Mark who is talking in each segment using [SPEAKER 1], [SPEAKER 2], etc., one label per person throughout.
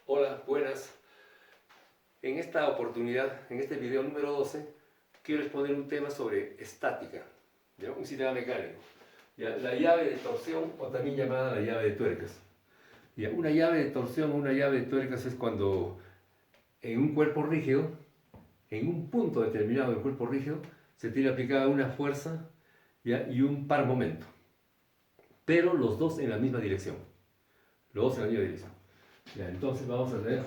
[SPEAKER 1] Hola, buenas. En esta oportunidad, en este video número 12, quiero exponer un tema sobre estática, ¿ya? Un sistema mecánico. ¿Ya? La llave de torsión, o también llamada la llave de tuercas. ¿Ya? Una llave de torsión o una llave de tuercas es cuando en un cuerpo rígido, en un punto determinado del cuerpo rígido, se tiene aplicada una fuerza, ¿ya? Y un par momento. Pero los dos en la misma dirección. Los dos en la misma dirección. ¿Ya? Entonces vamos a tener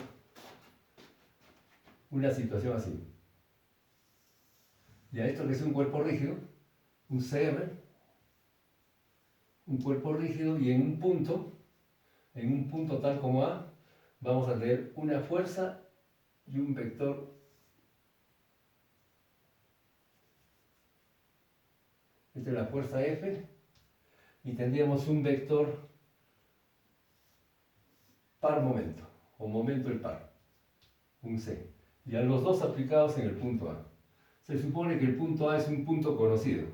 [SPEAKER 1] una situación así. Ya esto que es un cuerpo rígido, un CR, un cuerpo rígido, y en un punto tal como A, vamos a tener una fuerza y un vector. Esta es la fuerza F, y tendríamos un vector par momento, o momento del par, un C. Ya los dos aplicados en el punto A. Se supone que el punto A es un punto conocido.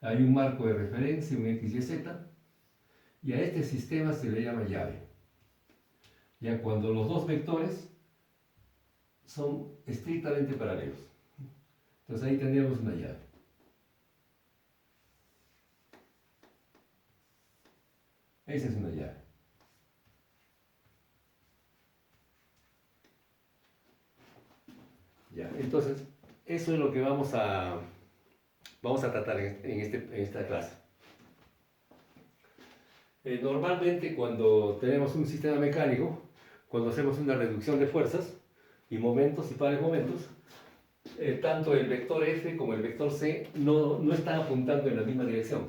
[SPEAKER 1] Hay un marco de referencia, un X, Y, Z, y a este sistema se le llama llave. Ya cuando los dos vectores son estrictamente paralelos. Entonces ahí tendríamos una llave. Esa es una llave. Ya, entonces, eso es lo que vamos a tratar en esta clase. Normalmente cuando tenemos un sistema mecánico, cuando hacemos una reducción de fuerzas y momentos y pares momentos, tanto el vector F como el vector C no están apuntando en la misma dirección.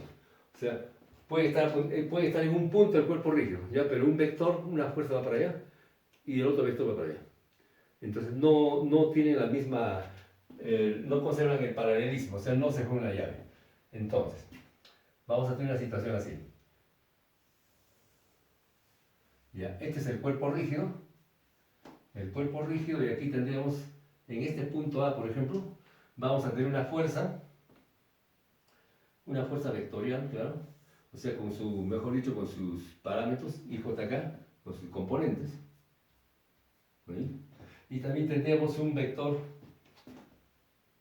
[SPEAKER 1] O sea, puede estar en un punto del cuerpo rígido, ¿ya? Pero un vector, una fuerza va para allá y el otro vector va para allá. Entonces no tienen la misma, no conservan el paralelismo, o sea, no se juega la llave. Entonces, vamos a tener una situación así. Ya, este es el cuerpo rígido, y aquí tendríamos, en este punto A, por ejemplo, vamos a tener una fuerza vectorial, claro, o sea, mejor dicho, con sus parámetros, IJK, con sus componentes. ¿Sí? Y también tendríamos un vector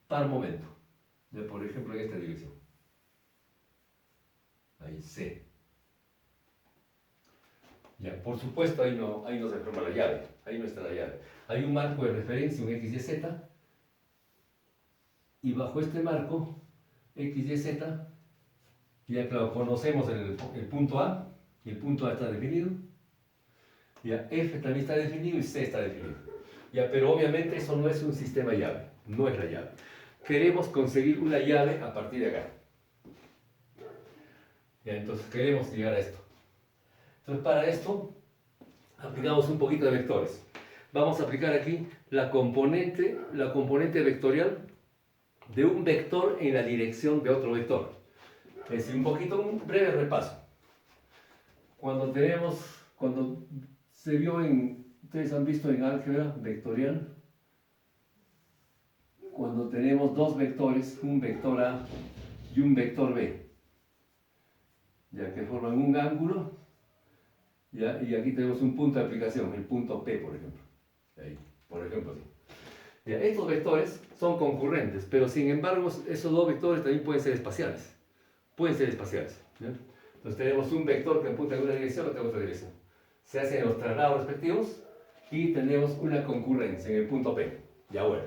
[SPEAKER 1] par momento, por ejemplo, en esta dirección. Ahí, C. Ya, por supuesto, ahí no se forma la llave, ahí no está la llave. Hay un marco de referencia, un X, Y, Z, y bajo este marco, X, Y, Z, ya claro, conocemos el punto A, y el punto A está definido, ya F también está definido y C está definido. Ya, pero obviamente eso no es un sistema llave, no es la llave. Queremos conseguir una llave a partir de acá. Ya, entonces queremos llegar a esto. Entonces para esto aplicamos un poquito de vectores. Vamos a aplicar aquí la componente vectorial de un vector en la dirección de otro vector. Es decir, un breve repaso. Cuando se vio ustedes han visto en álgebra vectorial, cuando tenemos dos vectores, un vector A y un vector B, ya que forman un ángulo, ¿ya? Y aquí tenemos un punto de aplicación, el punto P, por ejemplo. Ahí, por ejemplo, así. Ya, estos vectores son concurrentes, pero sin embargo, esos dos vectores también pueden ser espaciales. Pueden ser espaciales. ¿Ya? Entonces tenemos un vector que apunta en una dirección, otro en otra dirección. Se hacen los traslados respectivos y tenemos una concurrencia en el punto P. Ya bueno.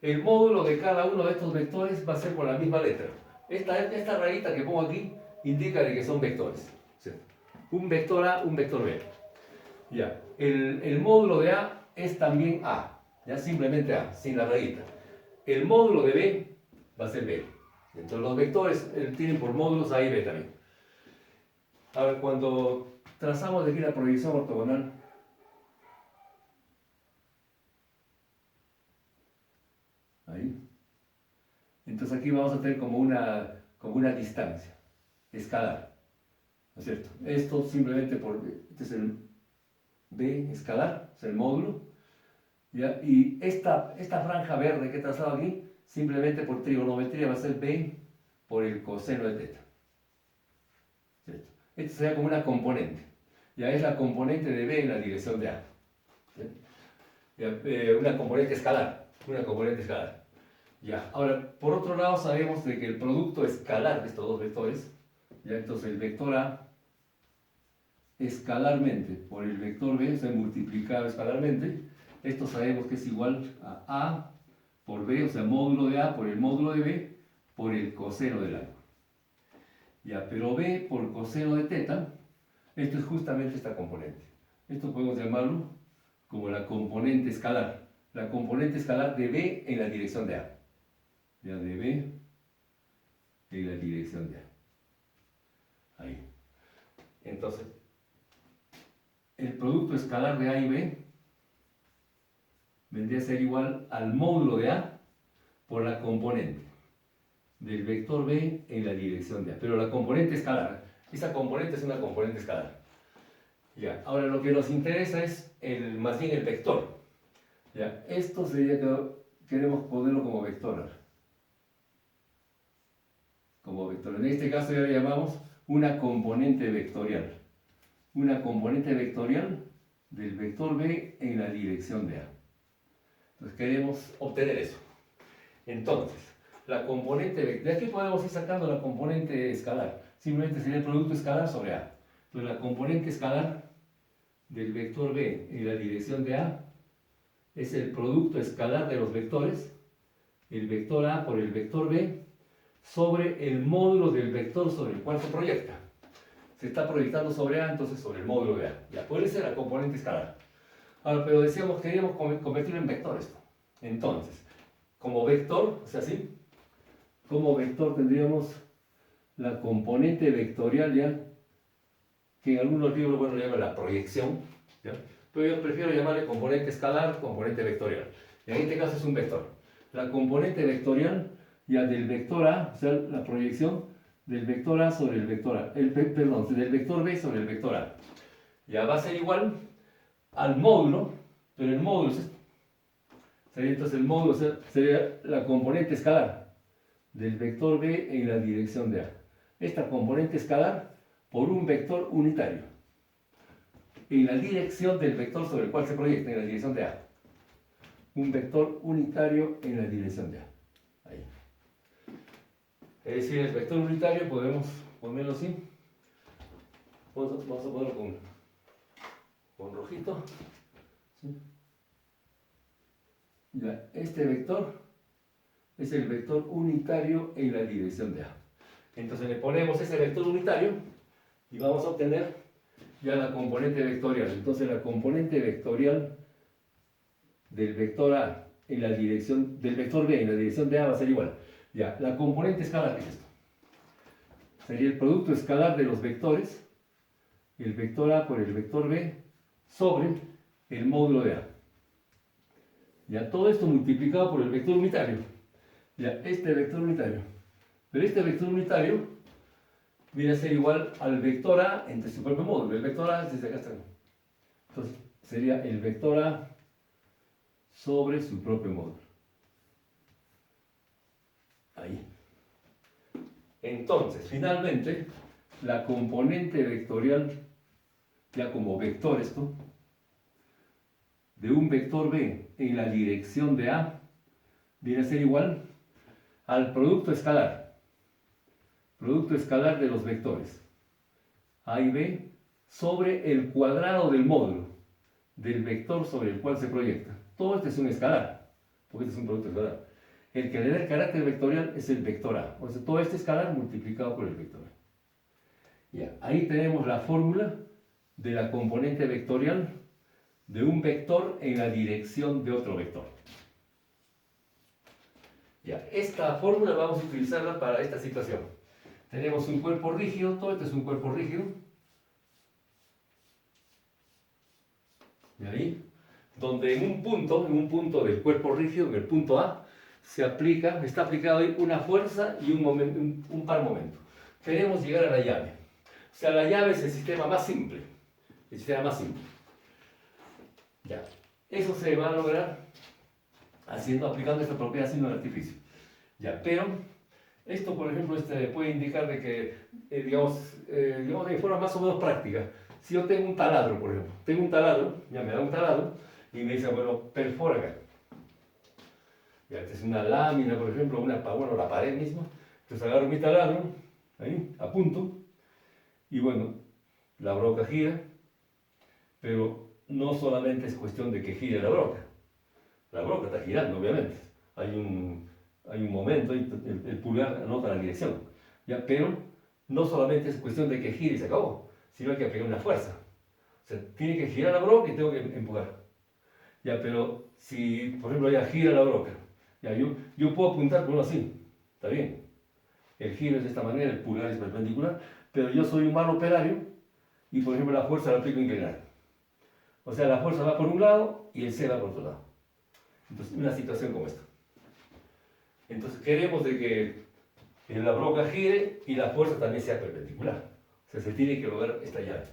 [SPEAKER 1] El módulo de cada uno de estos vectores va a ser por la misma letra. Esta rayita que pongo aquí indica de que son vectores. ¿Sí? Un vector A, un vector B. Ya. El módulo de A es también A. Ya simplemente A, sin la rayita. El módulo de B va a ser B. Entonces los vectores tienen por módulos A y B también. Ahora, cuando trazamos aquí la proyección ortogonal, ahí, entonces aquí vamos a tener como una distancia escalar, ¿no es cierto? Esto simplemente este es el B escalar, es el módulo, ¿ya? Y esta franja verde que he trazado aquí, simplemente por trigonometría va a ser B por el coseno de teta, ¿cierto? Esto sería como una componente, ya es la componente de B en la dirección de A. ¿sí? Ya, una componente escalar, una componente escalar. Ya, ahora, por otro lado, sabemos de que el producto escalar de estos dos vectores, ya, entonces el vector A escalarmente por el vector B, o sea, multiplicado escalarmente, esto sabemos que es igual a A por B, o sea, módulo de A por el módulo de B, por el coseno del ángulo. Ya, pero B por coseno de teta, esto es justamente esta componente. Esto podemos llamarlo como la componente escalar. La componente escalar de B en la dirección de A. Ya, de B en la dirección de A. Ahí. Entonces, el producto escalar de A y B vendría a ser igual al módulo de A por la componente del vector B en la dirección de A. Pero la componente escalar, esa componente es una componente escalar. Ya, ahora lo que nos interesa es más bien el vector. Ya, esto sería que queremos ponerlo como vector. Como vector. En este caso ya le llamamos una componente vectorial. Una componente vectorial del vector B en la dirección de A. Entonces queremos obtener eso. Entonces, la componente vectorial, de aquí podemos ir sacando la componente escalar. Simplemente sería el producto escalar sobre A. Entonces la componente escalar del vector B en la dirección de A es el producto escalar de los vectores, el vector A por el vector B, sobre el módulo del vector sobre el cual se proyecta. Se está proyectando sobre A, entonces sobre el módulo de A. Ya puede ser la componente escalar. Ahora, pero decíamos que queríamos convertirlo en vector esto. Entonces, como vector, o sea, ¿sí? Como vector tendríamos la componente vectorial ya, que en algunos libros, bueno, le llaman la proyección, ¿ya? Pero yo prefiero llamarle componente escalar, componente vectorial. En este caso es un vector. La componente vectorial ya del vector A, o sea, la proyección del vector A sobre el vector A, perdón, del vector B sobre el vector A. Ya va a ser igual al módulo, pero el módulo es esto. Sería entonces el módulo, o sea, sería la componente escalar del vector B en la dirección de A. Esta componente escalar por un vector unitario en la dirección del vector sobre el cual se proyecta, en la dirección de A. Un vector unitario en la dirección de A. Ahí. Es decir, el vector unitario podemos ponerlo así. Vamos a ponerlo con rojito. ¿Sí? Ya, este vector es el vector unitario en la dirección de A. Entonces le ponemos ese vector unitario y vamos a obtener ya la componente vectorial. Entonces la componente vectorial del vector A en la dirección, del vector B en la dirección de A va a ser igual. Ya, la componente escalar, ¿qué es esto? Sería el producto escalar de los vectores, el vector A por el vector B, sobre el módulo de A. Ya, todo esto multiplicado por el vector unitario. Ya, este vector unitario. Pero este vector unitario viene a ser igual al vector A entre su propio módulo. El vector A es desde acá hasta acá. Entonces, sería el vector A sobre su propio módulo. Ahí. Entonces, finalmente, la componente vectorial, ya como vector esto, de un vector B en la dirección de A, viene a ser igual al producto escalar de los vectores A y B sobre el cuadrado del módulo del vector sobre el cual se proyecta. Todo esto es un escalar, porque este es un producto escalar. El que le da el carácter vectorial es el vector A. O sea, todo este escalar multiplicado por el vector A. Ya, ahí tenemos la fórmula de la componente vectorial de un vector en la dirección de otro vector. Ya, esta fórmula vamos a utilizarla para esta situación. Tenemos un cuerpo rígido, todo esto es un cuerpo rígido. ¿Y ahí? Donde en un punto del cuerpo rígido, en el punto A, está aplicado ahí una fuerza y un par momento. Queremos llegar a la llave. O sea, la llave es el sistema más simple. El sistema más simple. Ya. Eso se va a lograr aplicando esta propiedad haciendo el artificio. Ya, pero esto, por ejemplo, puede indicar de que, digamos, de forma más o menos práctica, si yo tengo un taladro, por ejemplo, ya me da un taladro, y me dice, bueno, perfora acá. Ya, esta es una lámina, por ejemplo, bueno, la pared misma. Entonces agarro mi taladro, ahí, apunto, y bueno, la broca gira, pero no solamente es cuestión de que gire la broca está girando, obviamente. Hay un momento, el pulgar anota la dirección, ¿ya? Pero no solamente es cuestión de que gire y se acabó, sino hay que aplicar una fuerza. O sea, tiene que girar la broca y tengo que empujar. Ya, pero si, por ejemplo, ya gira la broca, ya, yo puedo apuntar con uno así, está bien. El giro es de esta manera, el pulgar es perpendicular, pero yo soy un mal operario y, por ejemplo, la fuerza la aplico inclinada. O sea, la fuerza va por un lado y el C va por otro lado. Entonces, una situación como esta. Entonces, queremos de que la broca gire y la fuerza también sea perpendicular. O sea, se tiene que lograr esta llave.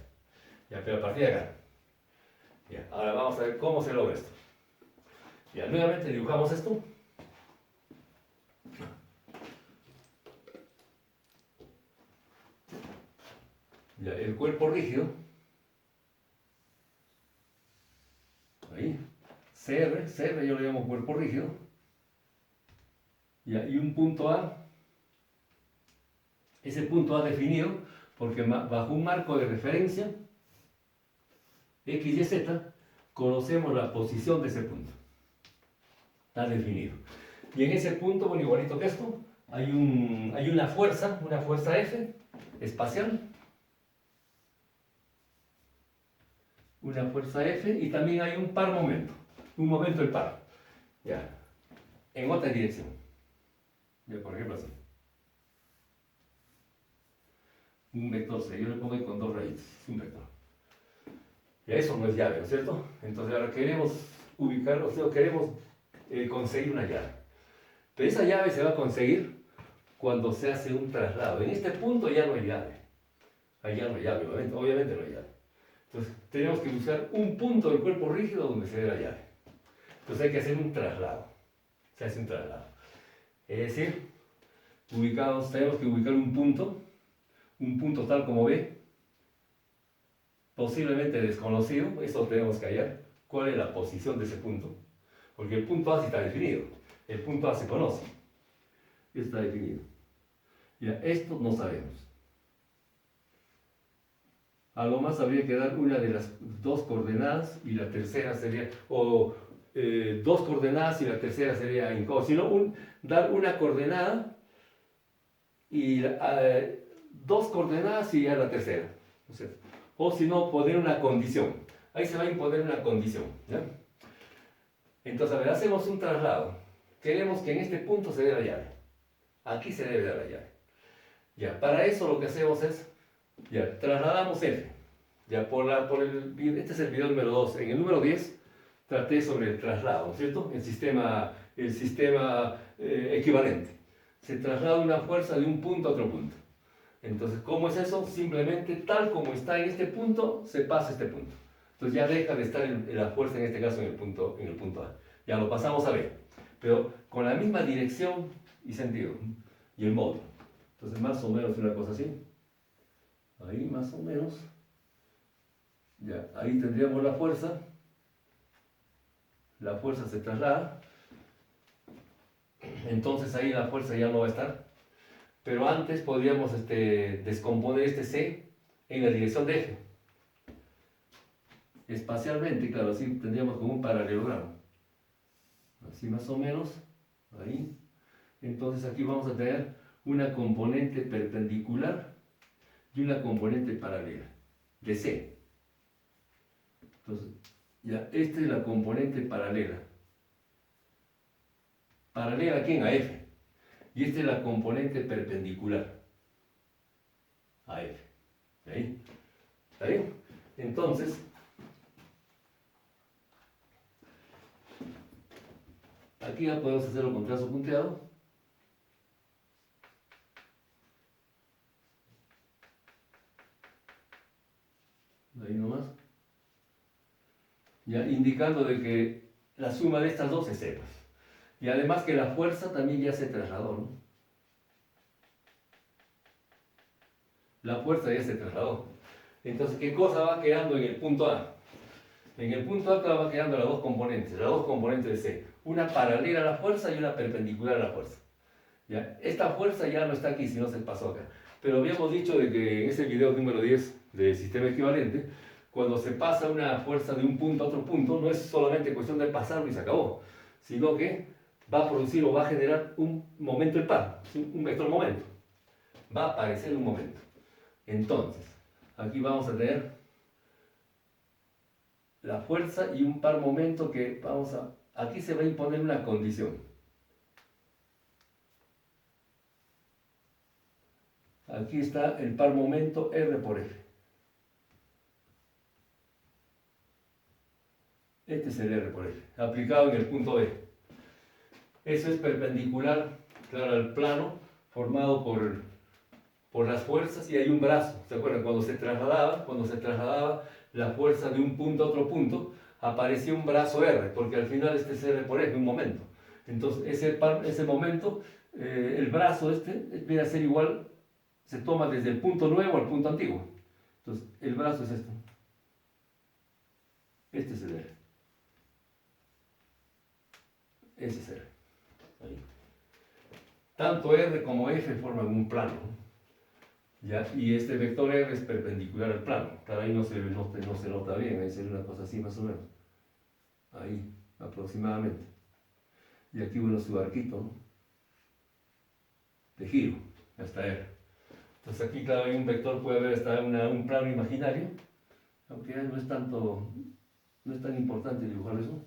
[SPEAKER 1] Ya, pero a partir de acá. Ya, ahora vamos a ver cómo se logra esto. Ya, nuevamente dibujamos esto. Ya, el cuerpo rígido. Ahí. CR yo le llamo cuerpo rígido. Ya, y un punto A. Ese punto A definido porque bajo un marco de referencia X y Z conocemos la posición de ese punto. Está definido. Y en ese punto, bueno, igualito que esto, hay una fuerza F espacial. Una fuerza F y también hay un par momento. Un momento del par. Ya. En otra dirección. Ya, por ejemplo así. Un vector C. Yo le pongo ahí con dos raíces. Es un vector. Ya eso no es llave, ¿no es cierto? Entonces ahora queremos ubicar, o sea, queremos conseguir una llave. Pero esa llave se va a conseguir cuando se hace un traslado. En este punto ya no hay llave. Ahí ya no hay llave, obviamente no hay llave. Entonces tenemos que buscar un punto del cuerpo rígido donde se dé la llave. Entonces hay que hacer un traslado. Se hace un traslado. Es decir, tenemos que ubicar un punto tal como B, posiblemente desconocido, eso tenemos que hallar. ¿Cuál es la posición de ese punto? Porque el punto A sí está definido. El punto A se conoce. Está definido. Ya, esto no sabemos. A lo más habría que dar una de las dos coordenadas y la tercera sería, o dos coordenadas y la tercera sería incómodo. Sino dar una coordenada y dos coordenadas y ya la tercera. O si no, poner una condición. Ahí se va a imponer una condición. ¿Ya? Entonces, a ver, hacemos un traslado. Queremos que en este punto se dé la llave. Aquí se debe dar la llave. Ya, para eso lo que hacemos es, ya, trasladamos F. Ya, este es el video número 2. En el número 10 traté sobre el traslado, ¿cierto? El sistema equivalente. Se traslada una fuerza de un punto a otro punto. Entonces, ¿cómo es eso? Simplemente tal como está en este punto, se pasa a este punto. Entonces ya deja de estar la fuerza, en este caso, en el punto A. Ya lo pasamos a B. Pero con la misma dirección y sentido. Y el modo. Entonces, más o menos una cosa así. Ahí, más o menos. Ya, ahí tendríamos la fuerza. La fuerza se traslada. Entonces ahí la fuerza ya no va a estar. Pero antes podríamos descomponer este C en la dirección de F. Espacialmente, claro, así tendríamos como un paralelogramo. Así más o menos, ahí. Entonces aquí vamos a tener una componente perpendicular y una componente paralela, de C. Entonces, ya, esta es la componente paralela. ¿Paralela a quién? A F. Y esta es la componente perpendicular a F. ¿Ahí? ¿Está bien? Entonces, aquí ya podemos hacerlo con trazo punteado. Ahí nomás. Ya indicando de que la suma de estas dos es cero. Y además que la fuerza también ya se trasladó, ¿no? La fuerza ya se trasladó. Entonces, ¿qué cosa va quedando en el punto A? En el punto A va quedando las dos componentes de C. Una paralela a la fuerza y una perpendicular a la fuerza. ¿Ya? Esta fuerza ya no está aquí, sino se pasó acá. Pero habíamos dicho de que en ese video número 10 del sistema equivalente, cuando se pasa una fuerza de un punto a otro punto, no es solamente cuestión de pasarlo y se acabó, sino que va a producir o va a generar un momento en par, un vector momento. Va a aparecer un momento. Entonces, aquí vamos a tener la fuerza y un par momento que aquí se va a imponer una condición. Aquí está el par momento R por F. Este es el R por F, aplicado en el punto B. Eso es perpendicular, claro, al plano formado por las fuerzas y hay un brazo. ¿Se acuerdan? Cuando se trasladaba la fuerza de un punto a otro punto, aparecía un brazo R, porque al final este es R por F, un momento. Entonces, ese momento, el brazo viene a ser igual, se toma desde el punto nuevo al punto antiguo. Entonces, el brazo es este. Este es el R. Ese es R. Ahí. Tanto R como F forman un plano, ¿no? ¿Ya? Y este vector R es perpendicular al plano. Claro, ahí no se nota bien, ahí sería una cosa así más o menos. Ahí, aproximadamente. Y aquí, bueno, su arquito, ¿no? De giro, hasta R. Entonces aquí, claro, hay un vector, puede haber hasta un plano imaginario, aunque no es tan importante dibujar eso.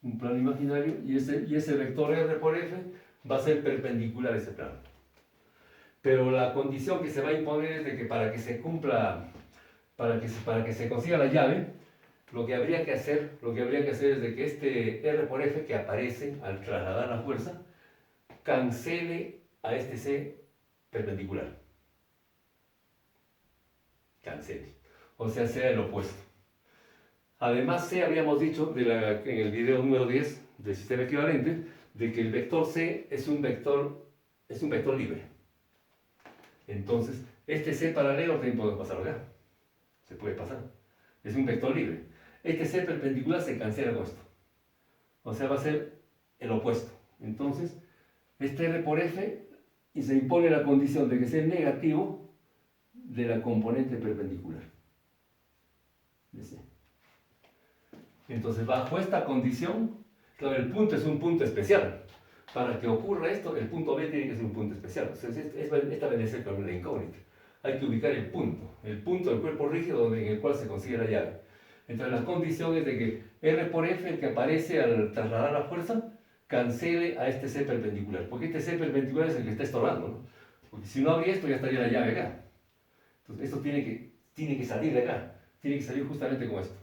[SPEAKER 1] Un plano imaginario, y ese vector R por F va a ser perpendicular a ese plano. Pero la condición que se va a imponer es de que para que se cumpla, para que se consiga la llave, lo que habría que hacer es de que este R por F que aparece al trasladar la fuerza, cancele a este C perpendicular. Cancele. O sea el opuesto. Además, C, habíamos dicho en el video número 10 del sistema equivalente, de que el vector C es un vector libre. Entonces, este C paralelo también puede pasar acá. Se puede pasar. Es un vector libre. Este C perpendicular se cancela con esto. O sea, va a ser el opuesto. Entonces, este R por F y se impone la condición de que sea negativo de la componente perpendicular de C. Entonces, bajo esta condición, claro, el punto es un punto especial. Para que ocurra esto, el punto B tiene que ser un punto especial. Entonces, esta viene a ser la incógnita. Hay que ubicar el punto del cuerpo rígido en el cual se consigue la llave. Entonces, la condición es de que R por F, el que aparece al trasladar la fuerza, cancele a este C perpendicular. Porque este C perpendicular es el que está estorbando, ¿no? Porque si no habría esto, ya estaría la llave acá. Entonces, esto tiene que salir de acá. Tiene que salir justamente con esto.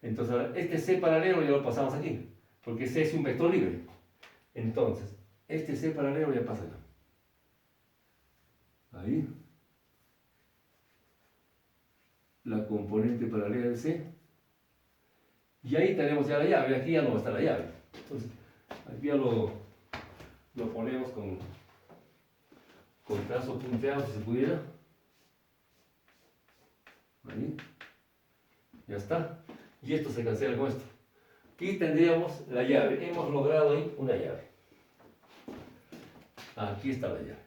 [SPEAKER 1] Entonces, ahora, este C paralelo ya lo pasamos aquí, porque C es un vector libre. Entonces, este C paralelo ya pasa acá. Ahí. La componente paralela de C. Y ahí tenemos ya la llave. Aquí ya no va a estar la llave. Entonces, aquí ya lo ponemos con trazo punteado, si se pudiera. Ahí. Ya está. Y esto se cancela con esto. Aquí tendríamos la llave. Hemos logrado ahí una llave. Aquí está la llave.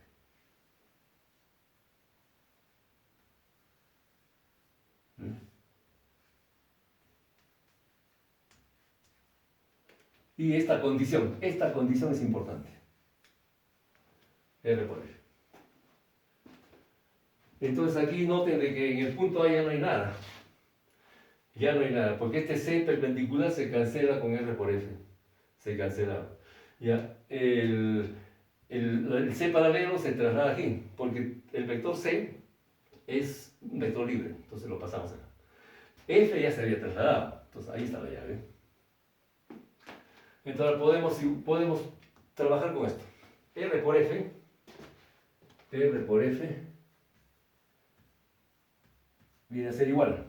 [SPEAKER 1] Y esta condición es importante. R por F. Entonces aquí noten de que en el punto A ya no hay nada. Ya no hay nada, porque este C perpendicular se cancela con R por F. Se cancela. Ya, el C paralelo se traslada aquí, porque el vector C es un vector libre, entonces lo pasamos acá. F ya se había trasladado, entonces ahí está la llave. Entonces podemos trabajar con esto. R por F viene a ser igual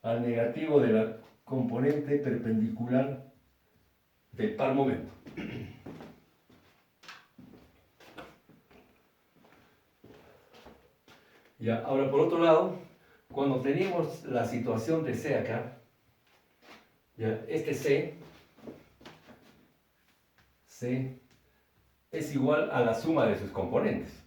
[SPEAKER 1] al negativo de la componente perpendicular del par momento. Ya, ahora por otro lado, cuando teníamos la situación de C acá, ya, este C es igual a la suma de sus componentes.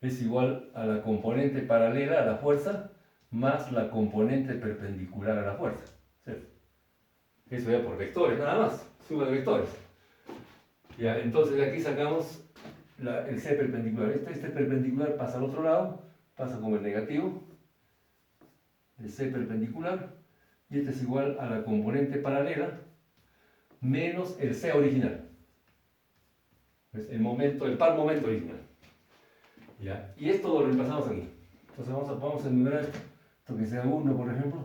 [SPEAKER 1] Es igual a la componente paralela a la fuerza más la componente perpendicular a la fuerza. ¿Cierto? Eso ya por vectores, nada más. Suma de vectores. Ya, entonces de aquí sacamos el C perpendicular. Este perpendicular pasa al otro lado, pasa como el negativo. El C perpendicular. Y este es igual a la componente paralela menos el C original. Es el par momento original. ¿Ya? Y esto lo reemplazamos aquí. Entonces vamos a enumerar esto que sea 1, por ejemplo,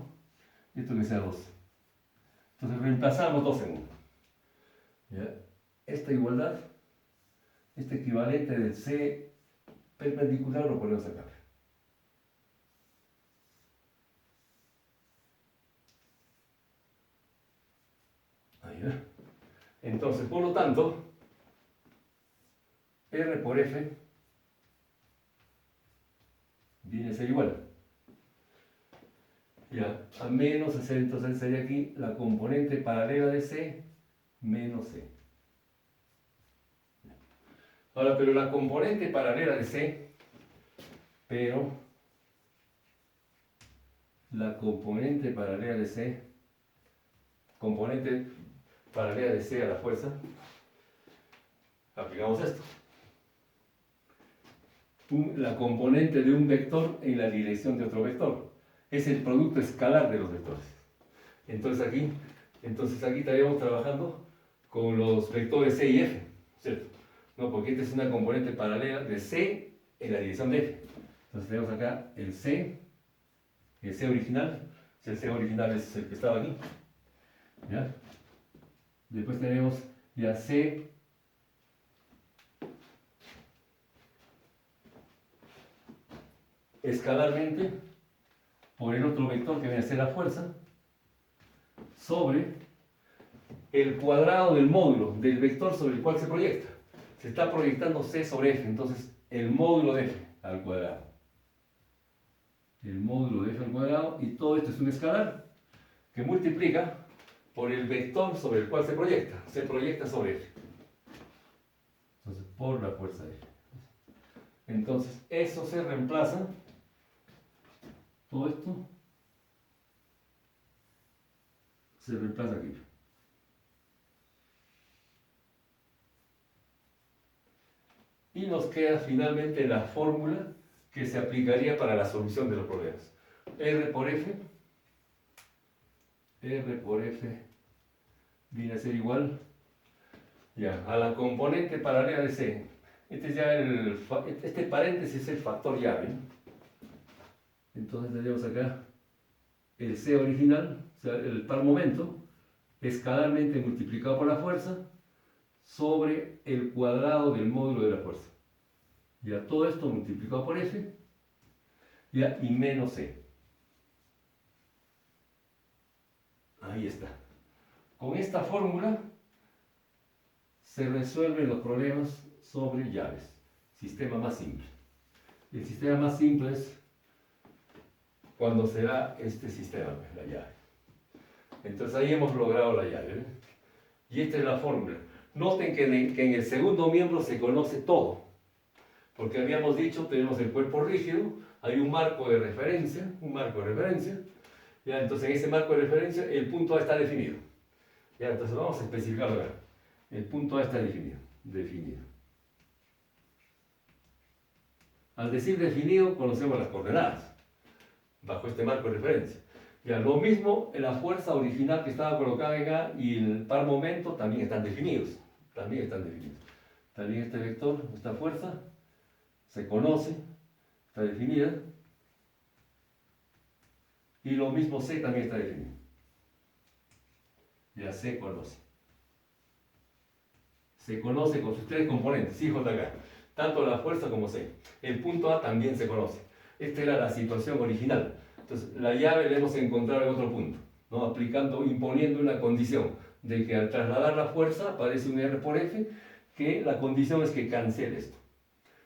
[SPEAKER 1] y esto que sea 2. Entonces reemplazamos 2 en 1. ¿Ya? Esta igualdad, este equivalente del C perpendicular lo ponemos acá. Ahí, ¿ya? Entonces, por lo tanto, R por F viene a ser igual. Ya, a menos hacer entonces sería aquí la componente paralela de C menos C. Ahora, pero la componente paralela de C, componente paralela de C a la fuerza, aplicamos esto. La componente de un vector en la dirección de otro vector. Es el producto escalar de los vectores. Entonces aquí estaríamos trabajando con los vectores C y F, ¿cierto? No, porque esta es una componente paralela de C en la dirección de F. Entonces tenemos acá el C original. El C original es el que estaba aquí. ¿Ya? Después tenemos ya C escalarmente por el otro vector que viene a ser la fuerza sobre el cuadrado del módulo del vector sobre el cual se proyecta. Se está proyectando C sobre F, entonces el módulo de F al cuadrado. El módulo de F al cuadrado, y todo esto es un escalar que multiplica por el vector sobre el cual se proyecta sobre F. Entonces, por la fuerza de F. Entonces, eso se reemplaza, todo esto se reemplaza aquí. Y nos queda finalmente la fórmula que se aplicaría para la solución de los problemas. R por F viene a ser igual ya, a la componente paralela de C. Este paréntesis es el factor llave. Entonces tenemos acá el C original, o sea, el par momento, escalarmente multiplicado por la fuerza, sobre el cuadrado del módulo de la fuerza. Ya todo esto multiplicado por F, ya, y menos C. Ahí está. Con esta fórmula se resuelven los problemas sobre llaves. Sistema más simple. El sistema más simple es cuando se da este sistema, la llave. Entonces ahí hemos logrado la llave. ¿Eh? Y esta es la fórmula. Noten que en el segundo miembro se conoce todo. Porque habíamos dicho, tenemos el cuerpo rígido, hay un marco de referencia, ya, entonces en ese marco de referencia el punto A está definido. Ya, entonces vamos a especificarlo acá. El punto A está definido. Al decir definido, conocemos las coordenadas, bajo este marco de referencia. Ya, lo mismo en la fuerza original que estaba colocada en A y el par momento también están definidos. También este vector, esta fuerza, se conoce, está definida. Y lo mismo C también está definido. Ya C conoce. Se conoce con sus tres componentes, I, J, K. Tanto la fuerza como C. El punto A también se conoce. Esta era la situación original. Entonces, la llave la hemos encontrado en otro punto, ¿no? Imponiendo una condición de que al trasladar la fuerza aparece un R por F, que la condición es que cancele esto.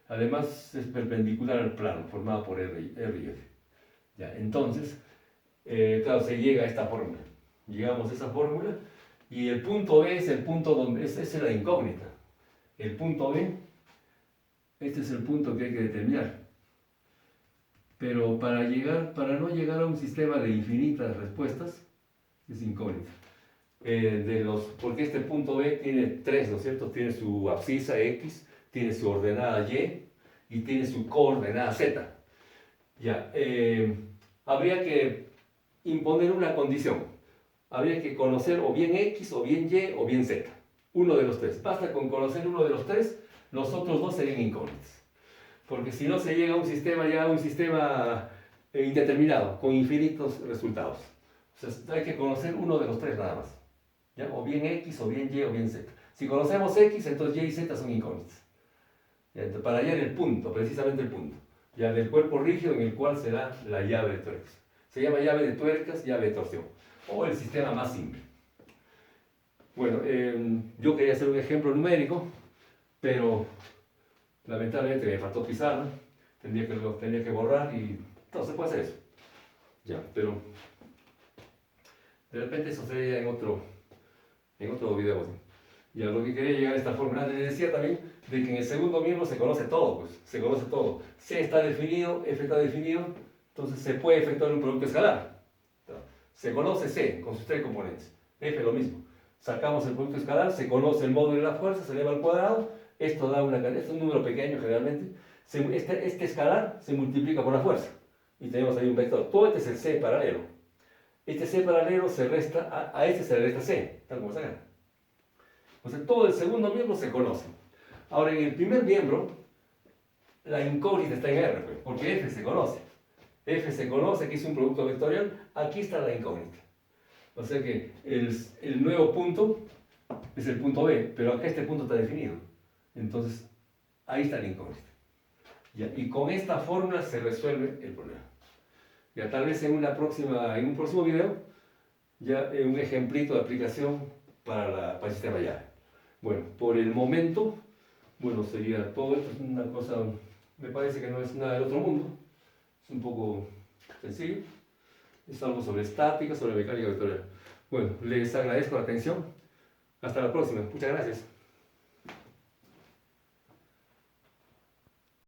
[SPEAKER 1] Además, es perpendicular al plano formado por R y F. Ya, entonces, claro, se llega a esta fórmula. Llegamos a esa fórmula y el punto B es el punto donde, esa es la incógnita. El punto B, este es el punto que hay que determinar. Pero para no llegar a un sistema de infinitas respuestas, es incógnita. Porque este punto B tiene tres, ¿no es cierto? Tiene su abscisa X, tiene su ordenada Y tiene su coordenada Z. Ya, habría que imponer una condición. Habría que conocer o bien X, o bien Y, o bien Z. Uno de los tres. Basta con conocer uno de los tres, los otros dos serían incógnitos. Porque si no se llega a un sistema indeterminado, con infinitos resultados. O sea, hay que conocer uno de los tres nada más. ¿Ya? O bien X, o bien Y, o bien Z. Si conocemos X, entonces Y y Z son incógnitos. Entonces, para hallar el punto, precisamente el punto, ya del cuerpo rígido en el cual será la llave de tuercas. Se llama llave de tuercas, llave de torsión, o el sistema más simple. Bueno, yo quería hacer un ejemplo numérico, pero lamentablemente me faltó pizarra, tenía que borrar y no se puede hacer eso. Ya, pero de repente eso sería en otro video. ¿Sí? Y a lo que quería llegar a esta fórmula, les decía también de que en el segundo miembro se conoce todo, pues, se conoce todo. C está definido, F está definido, entonces se puede efectuar un producto escalar. Se conoce C con sus tres componentes, F lo mismo. Sacamos el producto escalar, se conoce el módulo de la fuerza, se eleva al cuadrado, esto da una cantidad, es un número pequeño generalmente. Este escalar se multiplica por la fuerza y tenemos ahí un vector. Todo este es el C paralelo. Este C paralelo se resta, a este se le resta C, tal como está acá. O sea, todo el segundo miembro se conoce. Ahora, en el primer miembro, la incógnita está en R, pues, porque F se conoce. F se conoce que es un producto vectorial, aquí está la incógnita. O sea que el nuevo punto es el punto B, pero acá este punto está definido. Entonces, ahí está la incógnita. ¿Ya? Y con esta fórmula se resuelve el problema. Ya tal vez en un próximo video, ya un ejemplito de aplicación para el sistema llave. Bueno, por el momento, bueno, sería todo esto, es una cosa, me parece que no es nada del otro mundo, es un poco sencillo, es algo sobre estática, sobre mecánica vectorial. Bueno, les agradezco la atención, hasta la próxima, muchas gracias.